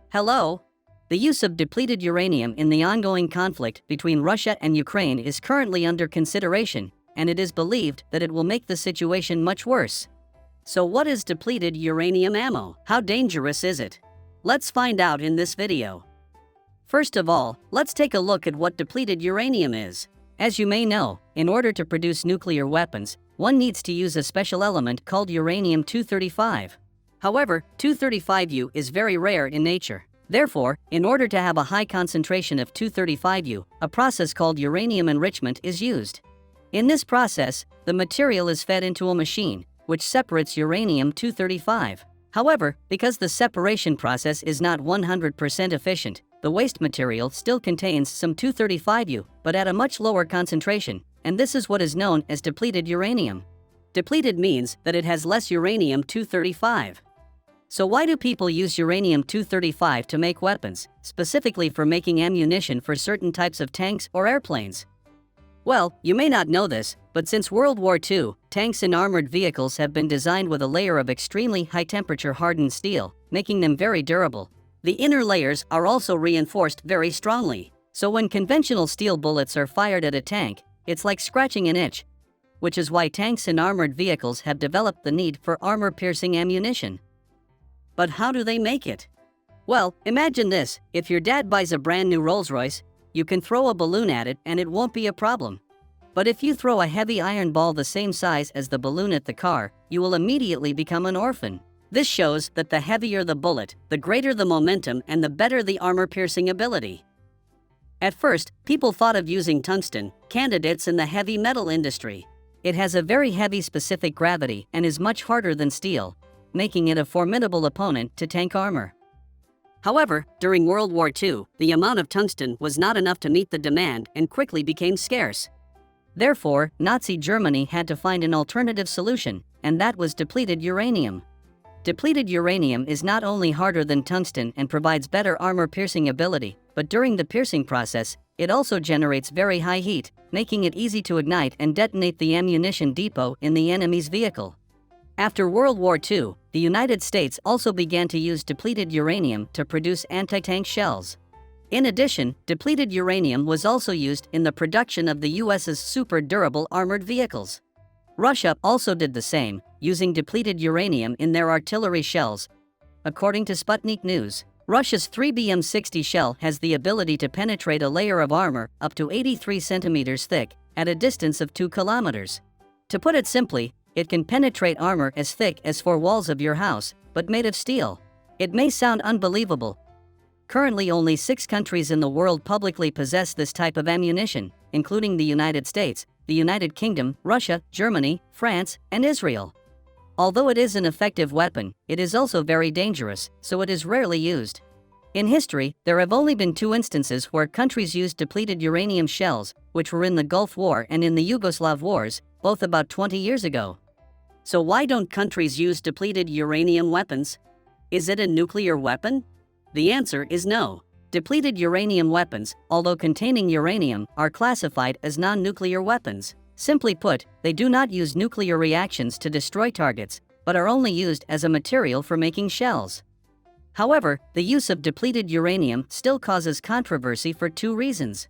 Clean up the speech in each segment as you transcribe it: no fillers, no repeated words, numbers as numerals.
Hello? The use of depleted uranium in the ongoing conflict between Russia and Ukraine is currently under consideration, and it is believed that it will make the situation much worse. So what is depleted uranium ammo? How dangerous is it? Let's find out in this video. First of all, let's take a look at what depleted uranium is. As you may know, in order to produce nuclear weapons, one needs to use a special element called uranium-235. However, 235U is very rare in nature. Therefore, in order to have a high concentration of 235U, a process called uranium enrichment is used. In this process, the material is fed into a machine, which separates uranium-235. However, because the separation process is not 100% efficient, the waste material still contains some 235U, but at a much lower concentration, and this is what is known as depleted uranium. Depleted means that it has less uranium-235. So why do people use uranium-235 to make weapons, specifically for making ammunition for certain types of tanks or airplanes? Well, you may not know this, but since World War II, tanks and armored vehicles have been designed with a layer of extremely high-temperature hardened steel, making them very durable. The inner layers are also reinforced very strongly, so when conventional steel bullets are fired at a tank, it's like scratching an itch, which is why tanks and armored vehicles have developed the need for armor-piercing ammunition. But how do they make it? Well, imagine this: if your dad buys a brand new Rolls-Royce, you can throw a balloon at it and it won't be a problem. But if you throw a heavy iron ball the same size as the balloon at the car, you will immediately become an orphan. This shows that the heavier the bullet, the greater the momentum and the better the armor-piercing ability. At first, people thought of using tungsten, candidates in the heavy metal industry. It has a very heavy specific gravity and is much harder than steel, making it a formidable opponent to tank armor. However, during World War II, the amount of tungsten was not enough to meet the demand and quickly became scarce. Therefore, Nazi Germany had to find an alternative solution, and that was depleted uranium. Depleted uranium is not only harder than tungsten and provides better armor-piercing ability, but during the piercing process, it also generates very high heat, making it easy to ignite and detonate the ammunition depot in the enemy's vehicle. After World War II, the United States also began to use depleted uranium to produce anti-tank shells. In addition, depleted uranium was also used in the production of the US's super durable armored vehicles. Russia also did the same, using depleted uranium in their artillery shells. According to Sputnik News, Russia's 3BM-60 shell has the ability to penetrate a layer of armor up to 83 centimeters thick at a distance of 2 kilometers. To put it simply, it can penetrate armor as thick as 4 walls of your house, but made of steel. It may sound unbelievable. Currently, only 6 countries in the world publicly possess this type of ammunition, including the United States, the United Kingdom, Russia, Germany, France, and Israel. Although it is an effective weapon, it is also very dangerous, so it is rarely used. In history, there have only been 2 instances where countries used depleted uranium shells, which were in the Gulf War and in the Yugoslav Wars, both about 20 years ago. So why don't countries use depleted uranium weapons? Is it a nuclear weapon? The answer is no. Depleted uranium weapons, although containing uranium, are classified as non-nuclear weapons. Simply put, they do not use nuclear reactions to destroy targets, but are only used as a material for making shells. However, the use of depleted uranium still causes controversy for 2 reasons.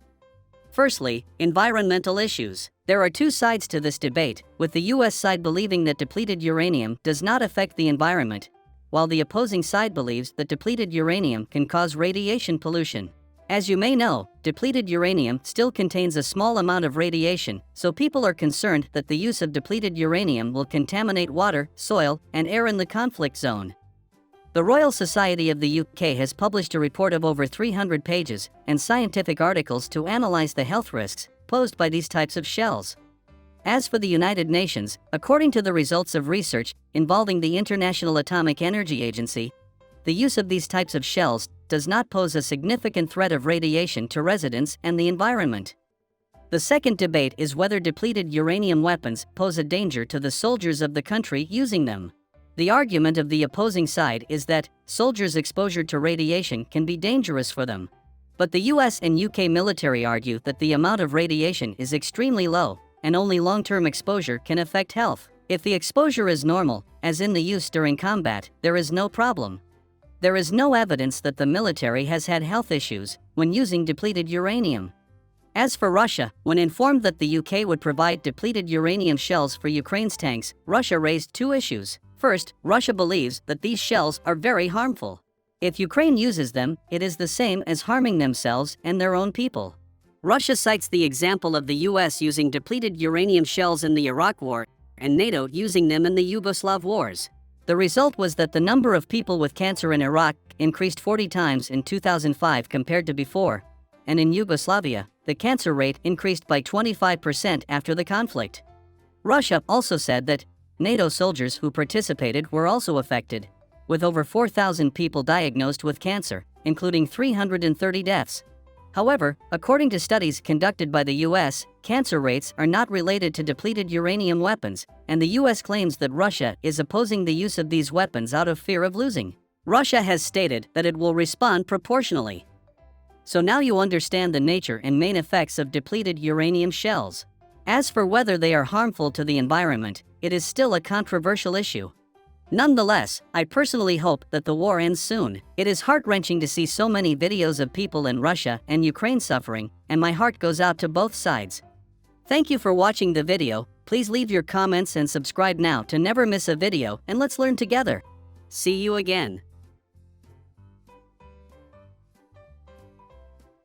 Firstly, environmental issues. There are 2 sides to this debate, with the US side believing that depleted uranium does not affect the environment, while the opposing side believes that depleted uranium can cause radiation pollution. As you may know, depleted uranium still contains a small amount of radiation, so people are concerned that the use of depleted uranium will contaminate water, soil, and air in the conflict zone. The Royal Society of the UK has published a report of over 300 pages and scientific articles to analyze the health risks posed by these types of shells. As for the United Nations, according to the results of research involving the International Atomic Energy Agency, the use of these types of shells does not pose a significant threat of radiation to residents and the environment. The second debate is whether depleted uranium weapons pose a danger to the soldiers of the country using them. The argument of the opposing side is that soldiers' exposure to radiation can be dangerous for them. But the US and UK military argue that the amount of radiation is extremely low, and only long-term exposure can affect health. If the exposure is normal, as in the use during combat, there is no problem. There is no evidence that the military has had health issues when using depleted uranium. As for Russia, when informed that the UK would provide depleted uranium shells for Ukraine's tanks, Russia raised two issues. First, Russia believes that these shells are very harmful. If Ukraine uses them, it is the same as harming themselves and their own people. Russia cites the example of the US using depleted uranium shells in the Iraq War and NATO using them in the Yugoslav wars. The result was that the number of people with cancer in Iraq increased 40 times in 2005 compared to before, and in Yugoslavia, the cancer rate increased by 25% after the conflict. Russia also said that NATO soldiers who participated were also affected, with over 4,000 people diagnosed with cancer, including 330 deaths. However, according to studies conducted by the US, cancer rates are not related to depleted uranium weapons, and the US claims that Russia is opposing the use of these weapons out of fear of losing. Russia has stated that it will respond proportionally. So now you understand the nature and main effects of depleted uranium shells. As for whether they are harmful to the environment, it is still a controversial issue. Nonetheless, I personally hope that the war ends soon. It is heart-wrenching to see so many videos of people in Russia and Ukraine suffering, and my heart goes out to both sides. Thank you for watching the video. Please leave your comments and subscribe now to never miss a video, and let's learn together. See you again.